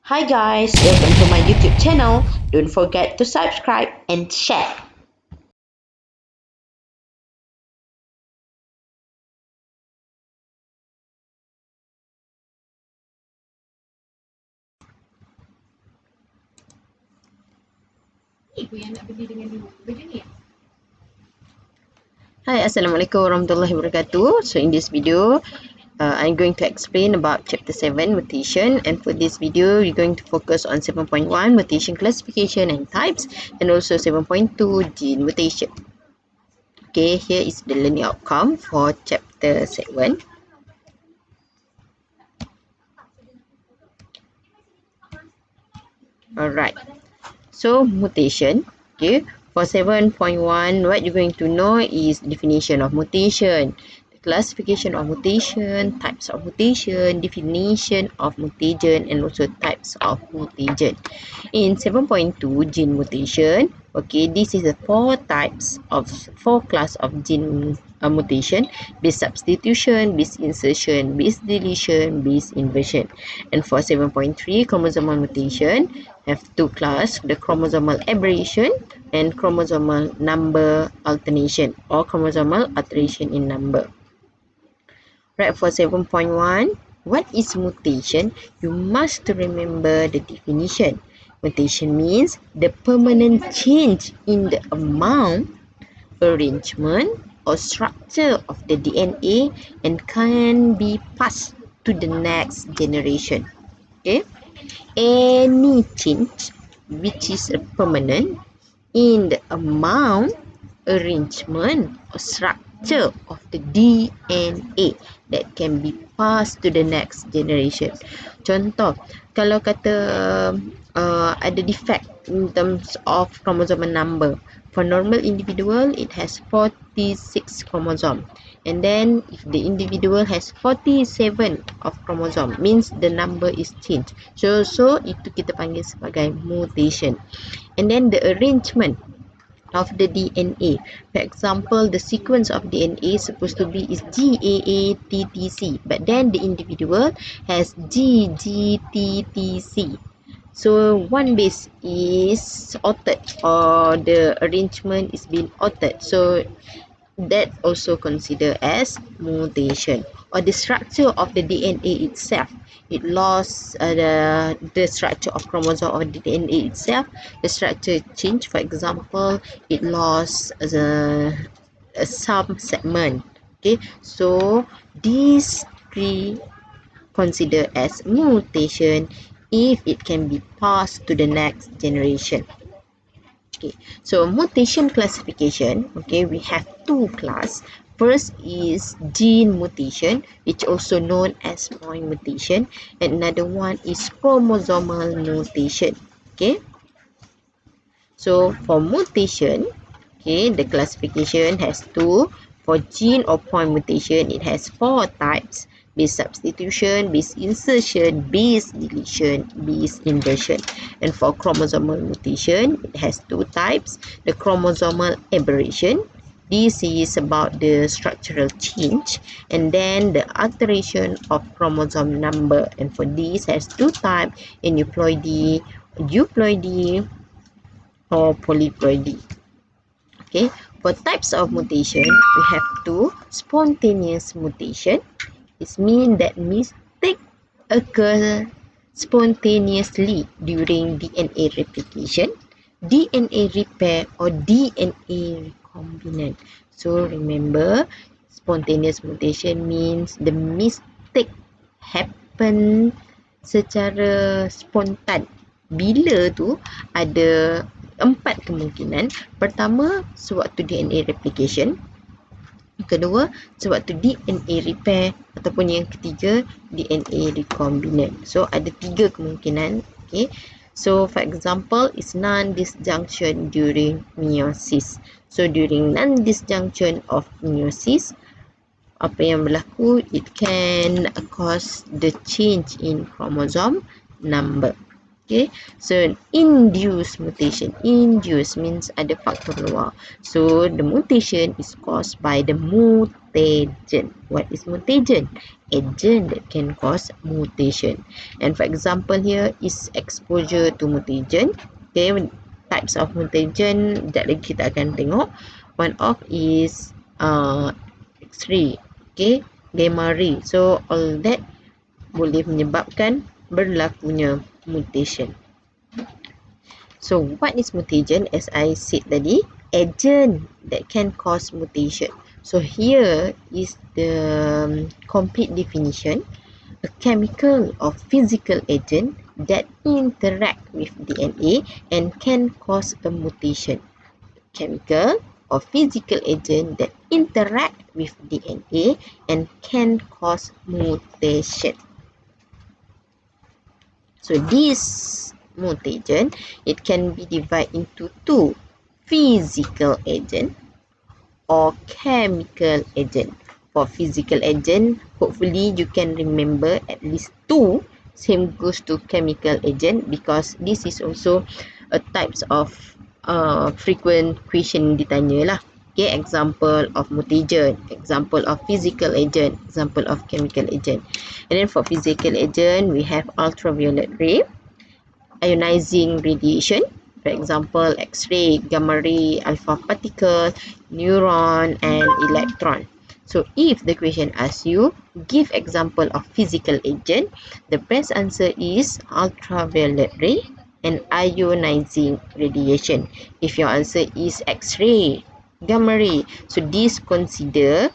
Hi guys, welcome to my YouTube channel. Don't forget to subscribe and share. Hi, Assalamualaikum warahmatullahi wabarakatuh. So in this video, I'm going to explain about chapter 7 mutation, and for this video we're going to focus on 7.1 mutation classification and types, and also 7.2 gene mutation. Okay, here is the learning outcome for chapter 7. Alright, so mutation. Okay, for 7.1, what you're going to know is definition of mutation, the classification of mutation, types of mutation, definition of mutagen, and also types of mutagen. In 7.2 gene mutation, okay, this is the four class of gene mutation: base substitution, base insertion, base deletion, base inversion. And for 7.3 chromosomal mutation, have two class: the chromosomal aberration and chromosomal number alternation, or chromosomal alteration in number. Right, for 7.1, what is mutation? You must remember the definition. Mutation means the permanent change in the amount, arrangement, or structure of the DNA and can be passed to the next generation. Okay? Any change which is permanent in the amount, arrangement, or structure of the DNA that can be passed to the next generation. Contoh, kalau kata ada defect in terms of chromosome number. For normal individual, it has 46 chromosome. And then if the individual has 47 of chromosome, means the number is changed. So itu kita panggil sebagai mutation. And then the arrangement of the DNA. For example, the sequence of DNA supposed to be is GAATTC, but then the individual has GGTTC. So one base is altered, or the arrangement is being altered. So that also considered as mutation. Or the structure of the DNA itself, it lost the structure of chromosome of the DNA itself, the structure changed. For example, it lost some segment. Okay, so these three considered as mutation if it can be passed to the next generation. Okay, so mutation classification, okay, we have two class. First is gene mutation, which also known as point mutation, and another one is chromosomal mutation. Okay, so for mutation, okay, the classification has two. For gene or point mutation, it has four types: base substitution, base insertion, base deletion, base inversion. And for chromosomal mutation, it has two types: the chromosomal aberration, this is about the structural change, and then the alteration of chromosome number, and for this has two types: aneuploidy, euploidy, or polyploidy. Okay, for types of mutation, we have two: spontaneous mutation. It means that mistake occur spontaneously during DNA replication, DNA repair, or DNA recombinant. So remember, spontaneous mutation means the mistake happen secara spontan. Bila tu ada empat kemungkinan. Pertama, sewaktu DNA replication. Kedua, sewaktu DNA repair, ataupun yang ketiga, DNA recombinant. So ada tiga kemungkinan. Okay, so for example, is non-disjunction during meiosis. So during non-disjunction of meiosis, apa yang berlaku, it can cause the change in chromosome number. Okay, so induced mutation. Induced means ada faktor luar. So the mutation is caused by the mutation. mutagen. What is mutagen? Agent that can cause mutation. And for example here is exposure to mutagen. Okay, types of mutagen sekejap lagi kita akan tengok. One of is X-ray, okay, gamma ray. So all that boleh menyebabkan berlakunya mutation. So what is mutagen? As I said tadi, agent that can cause mutation. So here is the complete definition. A chemical or physical agent that interact with DNA and can cause a mutation. Chemical or physical agent that interact with DNA and can cause mutation. So this mutagen, it can be divided into two: physical agent or chemical agent. For physical agent, hopefully you can remember at least two. Same goes to chemical agent because this is also a types of frequent question ditanya lah. Okay, example of mutagen, example of physical agent, example of chemical agent. And then for physical agent, we have ultraviolet ray, ionizing radiation, for example, X-ray, gamma ray, alpha particle, neuron, and electron. So if the question asks you, give example of physical agent, the best answer is ultraviolet ray and ionizing radiation. If your answer is X-ray, gamma ray, so this consider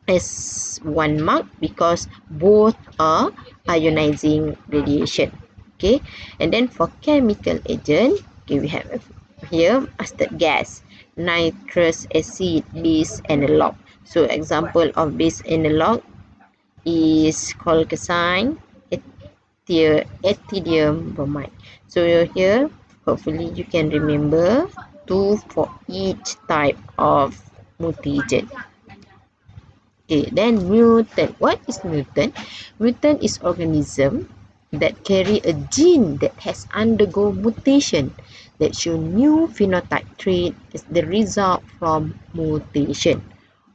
as 1 mark because both are ionizing radiation. Okay, and then for chemical agent, okay, we have here mustard gas, nitrous acid, base analog. So example of base analog is colchicine, ethidium bromide. So here hopefully you can remember two for each type of mutagen. Okay, then mutant. What is mutant? Mutant is organism that carry a gene that has undergo mutation that show new phenotype trait as the result from mutation.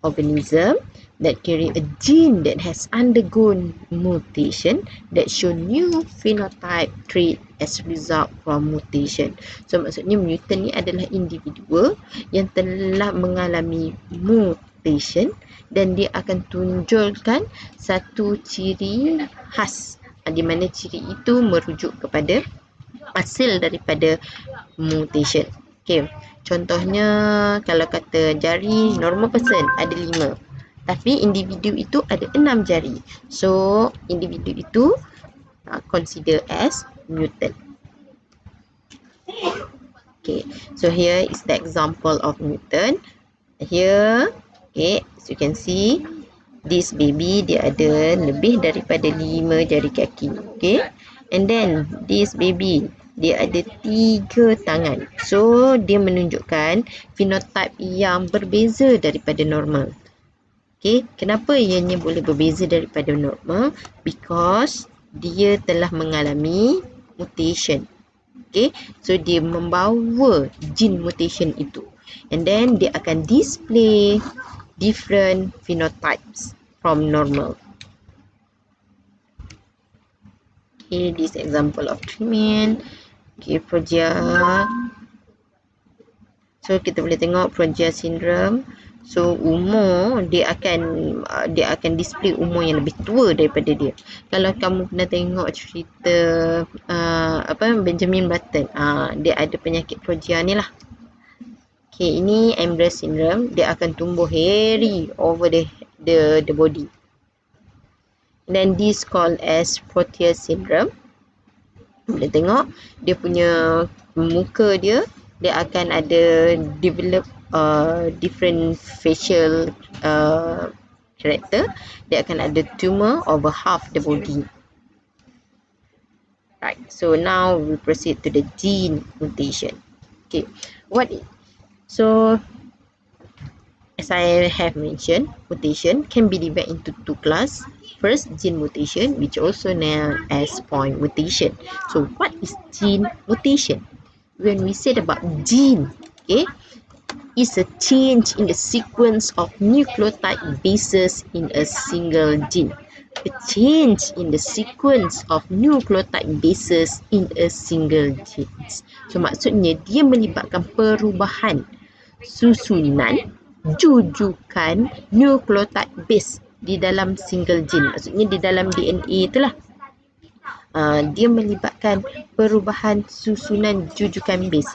Organism that carry a gene that has undergone mutation that show new phenotype trait as result from mutation. So maksudnya mutant ni adalah individu yang telah mengalami mutation dan dia akan tunjukkan satu ciri khas di mana ciri itu merujuk kepada hasil daripada mutation. Okay, contohnya kalau kata jari normal person ada 5 tapi individu itu ada 6 jari. So individu itu consider as mutant. Okay, so here is the example of mutant. Here, okay, as you can see, this baby dia ada lebih daripada 5 jari kaki. Okay, and then this baby dia ada 3 tangan. So dia menunjukkan phenotype yang berbeza daripada normal. Okay, kenapa ianya boleh berbeza daripada normal? Because dia telah mengalami mutation. Okay, so dia membawa gene mutation itu, and then dia akan display different phenotypes from normal. Okay, this example of treatment. Okay, Progeria. So kita boleh tengok Progeria syndrome. So umur dia akan display umur yang lebih tua daripada dia. Kalau kamu pernah tengok cerita Benjamin Button, dia ada penyakit Progeria ni lah. Okay, ini Ambrose syndrome, dia akan tumbuh hairy over the body. And then this called as Proteus syndrome. Boleh tengok dia punya muka dia akan ada develop different facial character. Dia akan ada tumor over half the body. Right, so now we proceed to the gene mutation. Okay, so as I have mentioned, mutation can be divided into two classes. First, gene mutation, which also known as point mutation. So what is gene mutation? When we said about gene, okay, is a change in the sequence of nucleotide bases in a single gene. A change in the sequence of nucleotide bases in a single gene. So maksudnya dia melibatkan perubahan susunan jujukan nucleotide base di dalam single gene. Maksudnya di dalam DNA itulah. Dia melibatkan perubahan susunan jujukan base.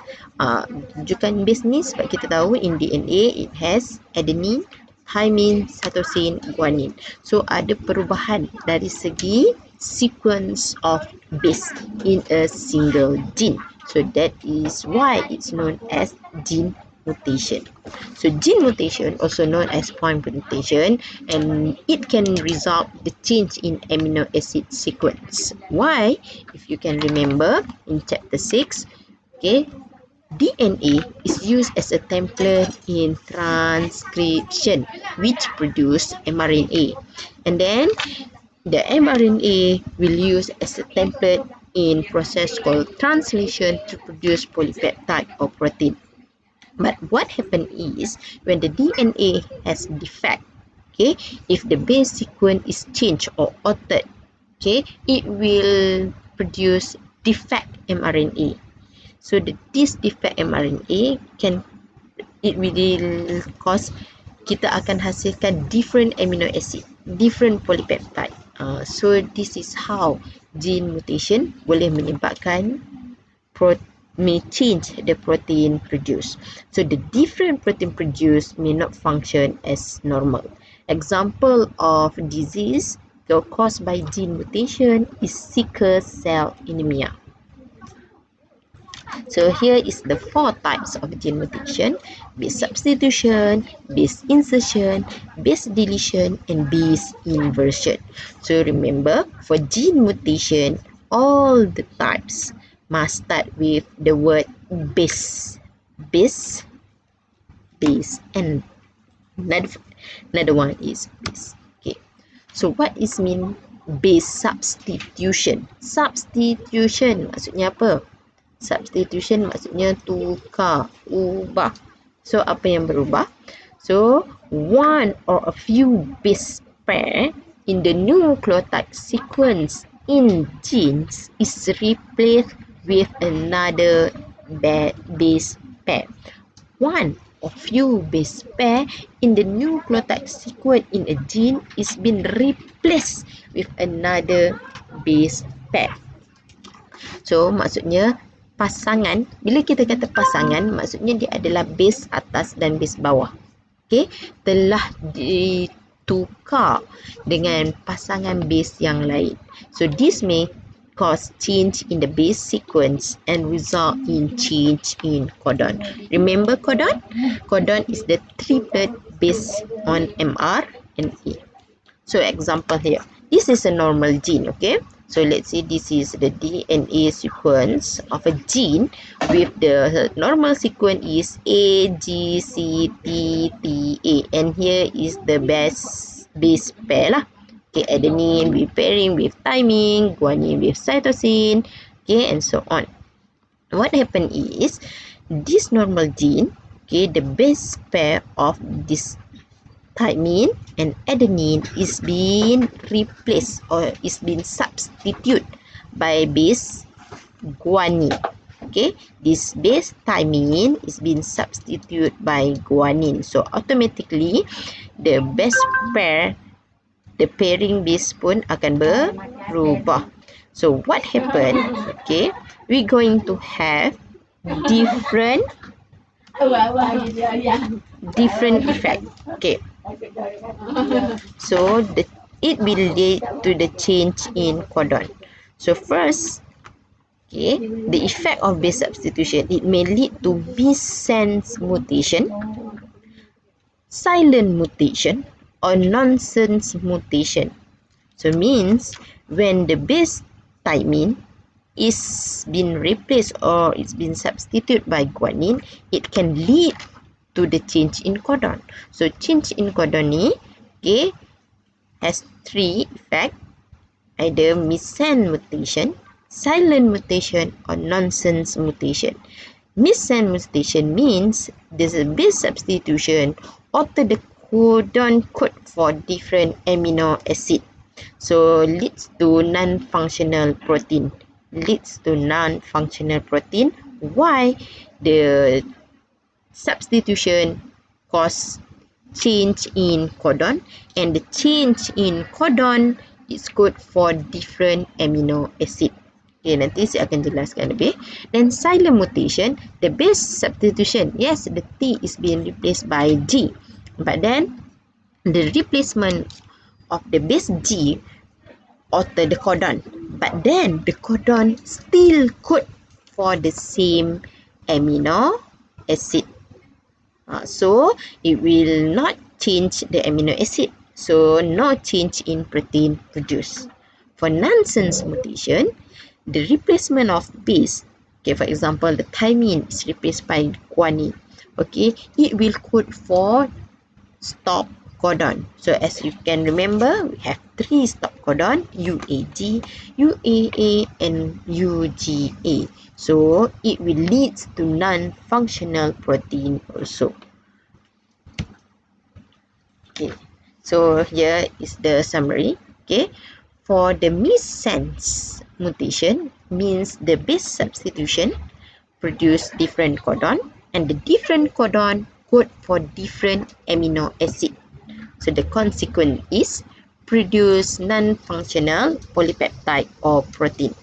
Jujukan base ni sebab kita tahu in DNA it has adenine, thymine, cytosine, guanine. So ada perubahan dari segi sequence of base in a single gene. So that is why it's known as gene mutation. So gene mutation, also known as point mutation, and it can result the change in amino acid sequence. Why? If you can remember in chapter 6, okay, DNA is used as a template in transcription, which produce mRNA, and then the mRNA will use as a template in process called translation to produce polypeptide or protein. But what happens is when the DNA has defect, okay, if the base sequence is changed or altered, okay, it will produce defect mRNA. So this defect mRNA it will cause kita akan hasilkan different amino acid, different polypeptide. So this is how gene mutation boleh menyebabkan may change the protein produced. So the different protein produced may not function as normal. Example of disease caused by gene mutation is sickle cell anemia. So here is the 4 types of gene mutation: base substitution, base insertion, base deletion, and base inversion. So remember, for gene mutation, all the types must start with the word base, and another one is base. Okay, so what is mean base substitution? Substitution maksudnya apa? Substitution maksudnya tukar, ubah. So apa yang berubah? So one or a few base pair in the nucleotide sequence in genes is replaced with another base pair. One or few base pair in the nucleotide sequence in a gene is been replaced with another base pair. So maksudnya pasangan, bila kita kata pasangan, maksudnya dia adalah base atas dan base bawah. Okay, telah ditukar dengan pasangan base yang lain. So this may cause change in the base sequence and result in change in codon. Remember codon? Codon is the triplet based on MR and A. So example here, this is a normal gene, okay? So let's say this is the DNA sequence of a gene with the normal sequence is A, G, C, T, T, A, and here is the base pair lah. Okay, adenine with pairing with thymine, guanine with cytosine, okay, and so on. What happened is this normal gene, okay, the base pair of this thymine and adenine is being replaced or is being substituted by base guanine. Okay, this base thymine is being substituted by guanine. So automatically the base pair, the pairing base pun akan berubah. So what happened? Okay, we're going to have different effect. Okay, so it will lead to the change in codon. So first, okay, the effect of base substitution, it may lead to missense mutation, silent mutation, or nonsense mutation. So means when the base thymine is been replaced or it's been substituted by guanine, it can lead to the change in codon. So change in codon ni, okay, has 3 effects: either missense mutation, silent mutation, or nonsense mutation. Missense mutation means there's a base substitution alter the codon code for different amino acid. So leads to non-functional protein. Why? The substitution cause change in codon, and the change in codon is code for different amino acid. Okay, nanti saya akan jelaskan lebih. Then silent mutation, the base substitution. Yes, the T is being replaced by G. But then the replacement of the base G alter the codon. But then the codon still code for the same amino acid. So it will not change the amino acid. So no change in protein produced. For nonsense mutation, the replacement of base, okay, for example, the thymine is replaced by guanine. Okay, it will code for stop codon. So as you can remember, we have three stop codon: UAG, UAA, and UGA. So it will lead to non-functional protein also. Okay, so here is the summary. Okay, for the missense mutation means the base substitution produce different codon, and the different codon code for different amino acid. So the consequence is produce non-functional polypeptide or protein.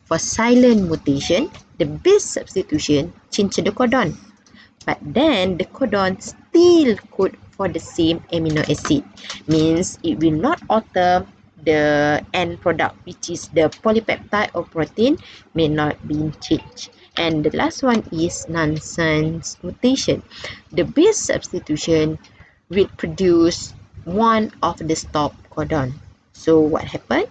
For silent mutation, the base substitution change the codon, but then the codon still code for the same amino acid. Means it will not alter the end product, which is the polypeptide or protein may not be changed. And the last one is nonsense mutation. The base substitution will produce one of the stop codon. So what happened?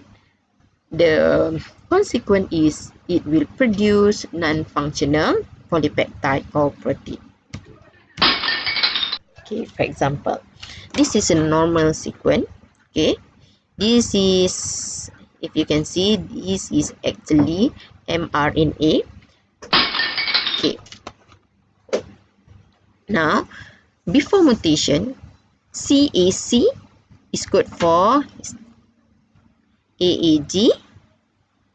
The consequence is it will produce non-functional polypeptide or protein. Okay, for example, this is a normal sequence. Okay, this is, if you can see, this is actually mRNA. Okay, now before mutation, CAC is code for AAG,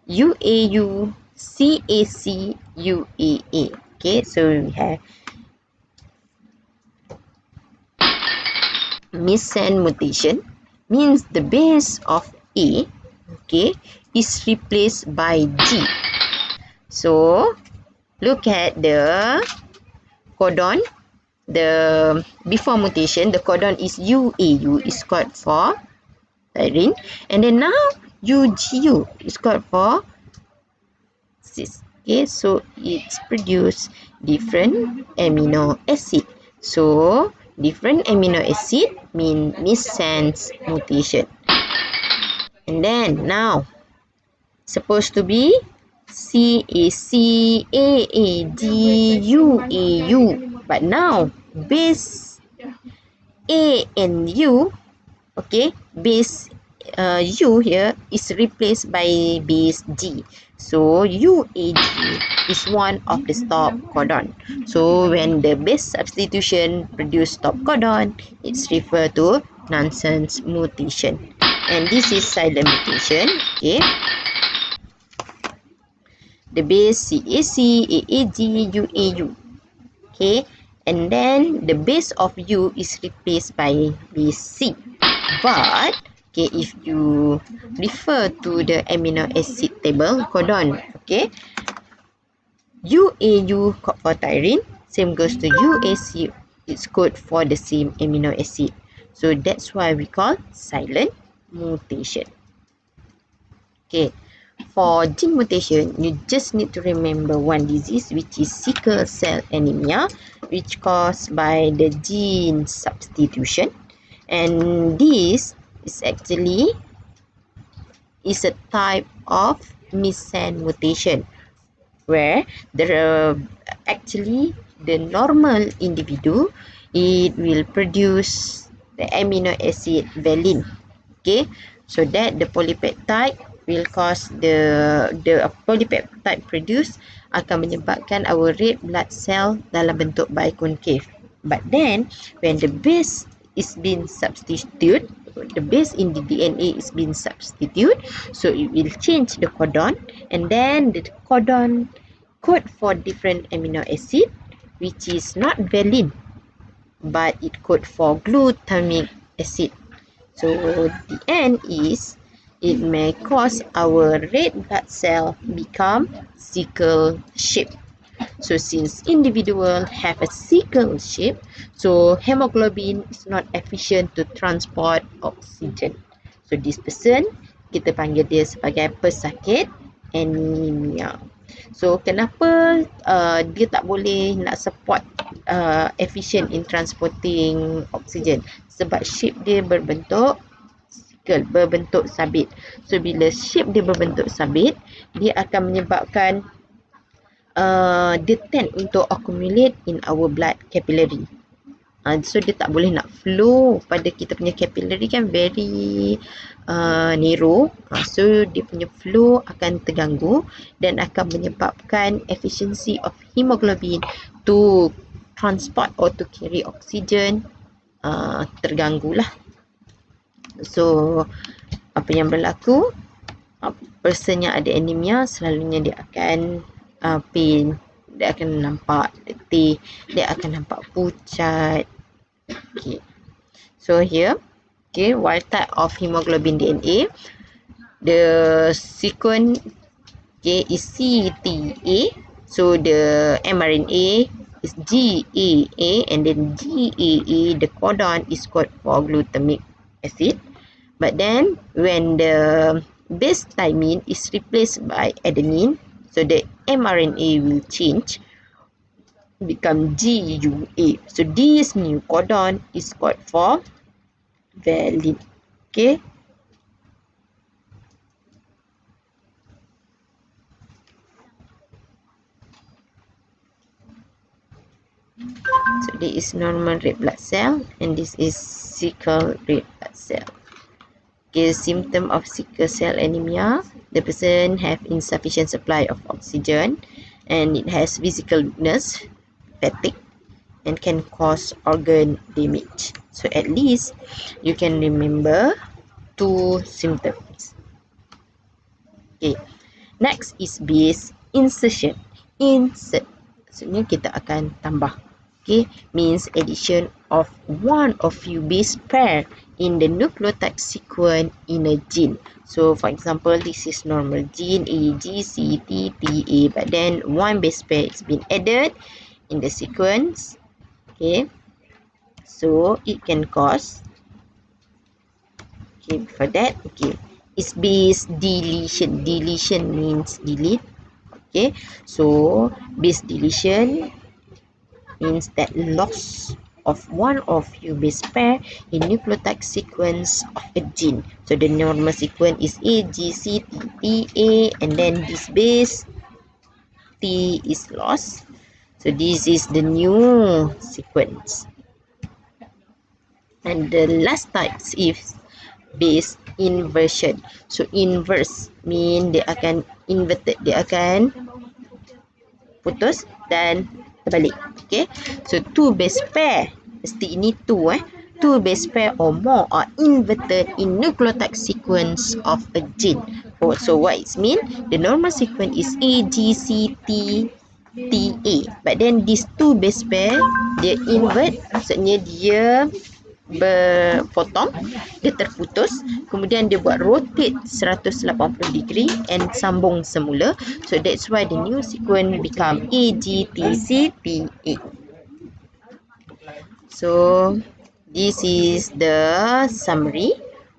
UAU, CAC, UAA. Okay, so we have missense mutation means the base of A, okay, is replaced by G. So look at the codon. The before mutation, the codon is UAU, is code for tyrine, and then now UGU is code for cis. Okay, so it's produce different amino acid. So different amino acid mean missense mutation. And then now supposed to be CAC, AAG, UAU, but now base A and U, okay, base U here is replaced by base G. So UAG is one of the stop codon. So when the base substitution produce stop codon, it's referred to nonsense mutation. And this is silent mutation. Okay, the base CAC, AAG, UAU. Okay, and then the base of U is replaced by base C. But okay, if you refer to the amino acid table codon, okay, UAU code for tyrine, same goes to UAC, it's code for the same amino acid. So that's why we call silent mutation. Okay, for gene mutation, you just need to remember one disease, which is sickle cell anemia, which caused by the gene substitution. And this is actually is a type of missense mutation, where actually the normal individual, it will produce the amino acid valine. Okay, so that the polypeptide will cause the polypeptide produced akan menyebabkan our red blood cell dalam bentuk biconcave. But then when the base is being substituted, the base in the DNA is being substituted, so it will change the codon, and then the codon code for different amino acid, which is not valine, but it code for glutamic acid. So the end is it may cause our red blood cell become sickle shape. So since individual have a sickle shape, so hemoglobin is not efficient to transport oxygen. So this person, kita panggil dia sebagai pesakit anemia. So kenapa dia tak boleh nak support efficient in transporting oxygen? Sebab shape dia berbentuk sickle, berbentuk sabit. So bila shape dia berbentuk sabit, dia akan menyebabkan dia tend untuk accumulate in our blood capillary. So dia tak boleh nak flow pada kita punya capillary kan very narrow. So dia punya flow akan terganggu dan akan menyebabkan efficiency of hemoglobin to transport or to carry oxygen terganggu lah. So apa yang berlaku, person yang ada anemia selalunya dia akan pain, dia akan nampak letih, dia akan nampak pucat. Okay. So here, okay, wild type of hemoglobin DNA, the sequence, okay, is CTA. So the mRNA is GAA, and then GAA, the codon is code for glutamic acid. But then when the base thymine is replaced by adenine, so the mRNA will change, become GUA. So this new codon is code for valine. Okay. So this is normal red blood cell, and this is sickle red blood cell. Okay, symptom of sickle cell anemia, the person have insufficient supply of oxygen, and it has physical weakness, fatigue, and can cause organ damage. So at least you can remember 2 symptoms. Okay, next is base insertion. Insert, maksudnya kita akan tambah. Okay, means addition of one or few base pair in the nucleotide sequence in a gene. So for example, this is normal gene A, G, C, T, T, A, but then one base pair is been added in the sequence. Okay, so it can cause, okay, for that, okay, is base deletion. Deletion means delete. Okay, so base deletion means that loss of one or few base pair in nucleotide sequence of a gene. So the normal sequence is A, G, C, T, T, A, and then this base T is lost. So this is the new sequence. And the last type is base inversion. So inverse mean dia akan inverted, dia akan putus dan terbalik. Okay, so two base pair, mesti ini two two base pair or more are inverted in nucleotide sequence of a gene. So what it mean? The normal sequence is A, G, C, T, T, A, but then these two base pair dia invert, maksudnya dia berpotong, dia terputus, kemudian dia buat rotate 180 degree and sambung semula. So that's why the new sequence become AGTCTA. So this is the summary,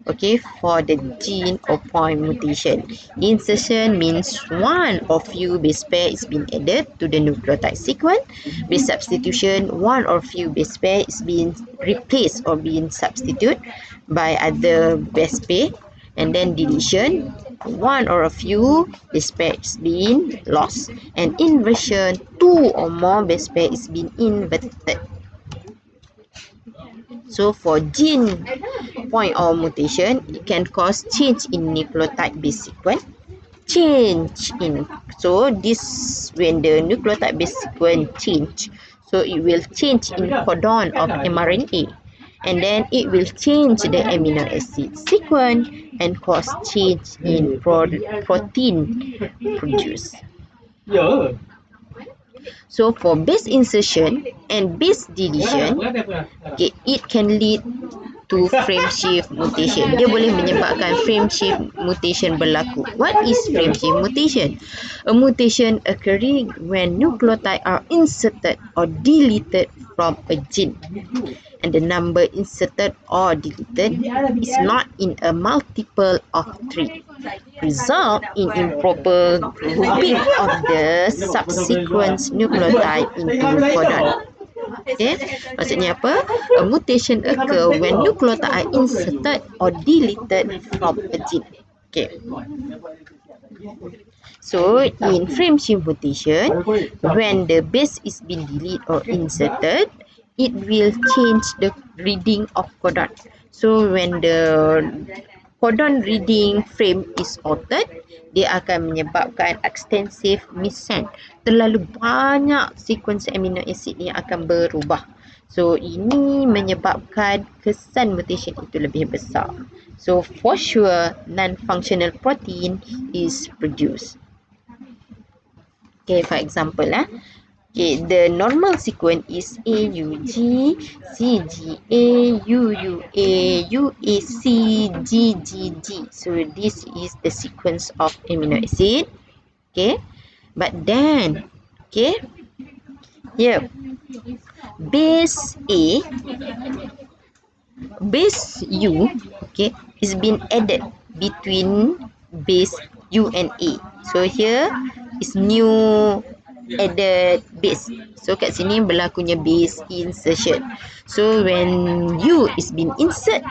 okay, for the gene or point mutation. Insertion means one or few base pair is being added to the nucleotide sequence. Base substitution, one or few base pair is being replaced or being substituted by other base pair. And then deletion, one or a few base pair is being lost. And inversion, two or more base pair is being inverted. So for gene point or mutation, it can cause change in nucleotide base sequence. change in. So this, when the nucleotide base sequence change, so it will change in codon of mRNA, and then it will change the amino acid sequence and cause change in protein produced. So for base insertion and base deletion, okay, it can lead to frame shift mutation. Dia boleh menyebabkan frame shift mutation berlaku. What is frame shift mutation? A mutation occurring when nucleotides are inserted or deleted from a gene, and the number inserted or deleted is not in a multiple of 3. Result in improper grouping of the subsequent nucleotide into codon. Okay, maksudnya apa? A mutation occur when nucleotide are inserted or deleted from a gene. Okay. So in frame shift mutation, when the base is being deleted or inserted, it will change the reading of codon. So when the codon reading frame is altered, dia akan menyebabkan extensive missense. Terlalu banyak sequence amino acid yang akan berubah. So ini menyebabkan kesan mutation itu lebih besar. So for sure non-functional protein is produced. Okay, for example okay, the normal sequence is AUG, CGA, UUA, UAC, GGG. So this is the sequence of amino acid. Okay, but then, okay, here base A, base U, okay, is been added between base U and A. So here is new added base. So kat sini berlakunya base insertion. So when U is been insert,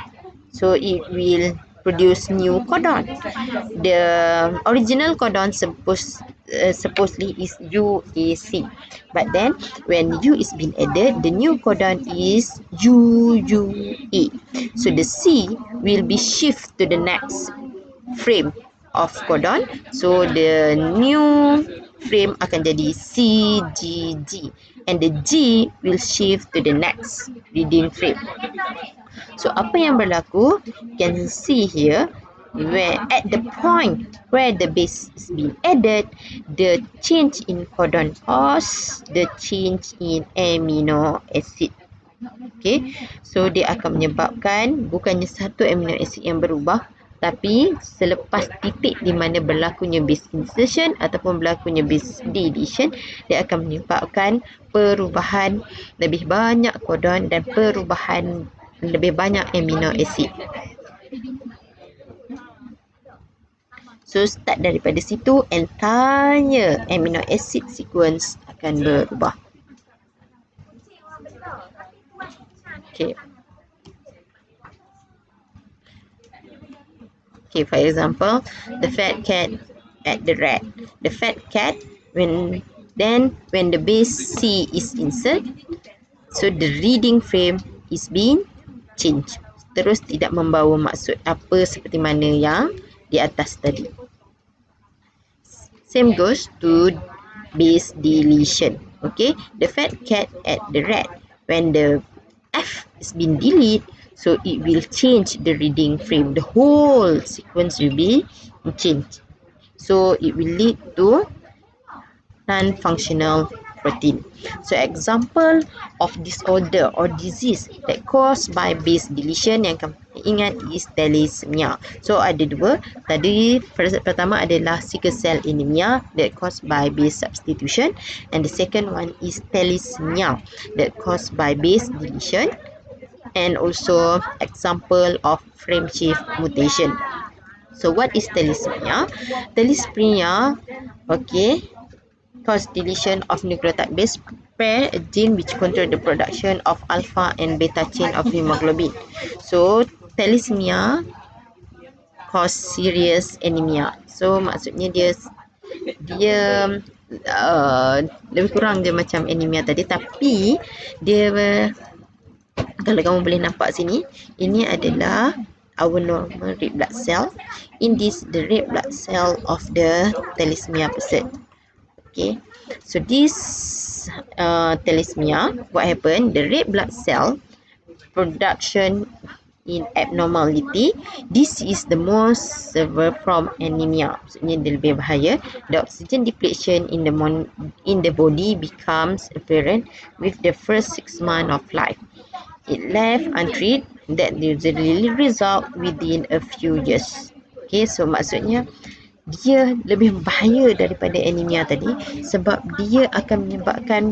so it will produce new codon. The original codon supposedly is UAC, but then when U is been added, the new codon is UUA. So the C will be shift to the next frame of codon. So the new frame akan jadi CGG, and the G will shift to the next reading frame. So apa yang berlaku? You can see here, where at the point where the base is being added, the change in codon cause the change in amino acid. Okay, so dia akan menyebabkan bukannya satu amino acid yang berubah, tapi selepas titik di mana berlakunya base insertion ataupun berlakunya base deletion, dia akan menyebabkan perubahan lebih banyak codon dan perubahan lebih banyak amino acid. So start daripada situ, entire amino acid sequence akan berubah. Okay. Okay, for example, the fat cat at the rat. The fat cat, when the base C is inserted, so the reading frame is being changed. Terus tidak membawa maksud apa seperti mana yang di atas tadi. Same goes to base deletion. Okay, the fat cat at the rat, when the F is being deleted, so it will change the reading frame. The whole sequence will be changed. So it will lead to non-functional protein. So example of disorder or disease that caused by base deletion yang kamu ingat is thalassemia. So ada dua. Tadi pertama adalah sickle cell anemia that caused by base substitution, and the second one is thalassemia that caused by base deletion, and also example of frame shift mutation. So what is thalassemia? Thalassemia, okay, cause deletion of nucleotide base pair, a gene which control the production of alpha and beta chain of hemoglobin. So thalassemia cause serious anemia. So maksudnya dia lebih kurang dia macam anemia tadi, tapi dia, kalau kamu boleh nampak sini, ini adalah our normal red blood cell. In this, the red blood cell of the thalassemia person. Okay, so this thalassemia, what happened? The red blood cell production in abnormality. This is the most severe from anemia. Maksudnya dia lebih bahaya. The oxygen depletion in the body becomes apparent with the first 6 months of life. It left untreated that usually result within a few years. Okay, so maksudnya dia lebih bahaya daripada anemia tadi sebab dia akan menyebabkan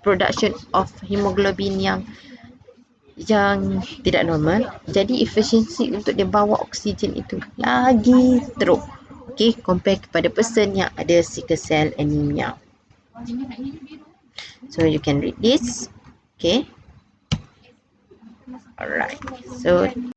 production of hemoglobin yang tidak normal. Jadi efisiensi untuk dia bawa oksigen itu lagi teruk. Okay, compare kepada person yang ada sickle cell anemia. So you can read this. Okay. Alright. So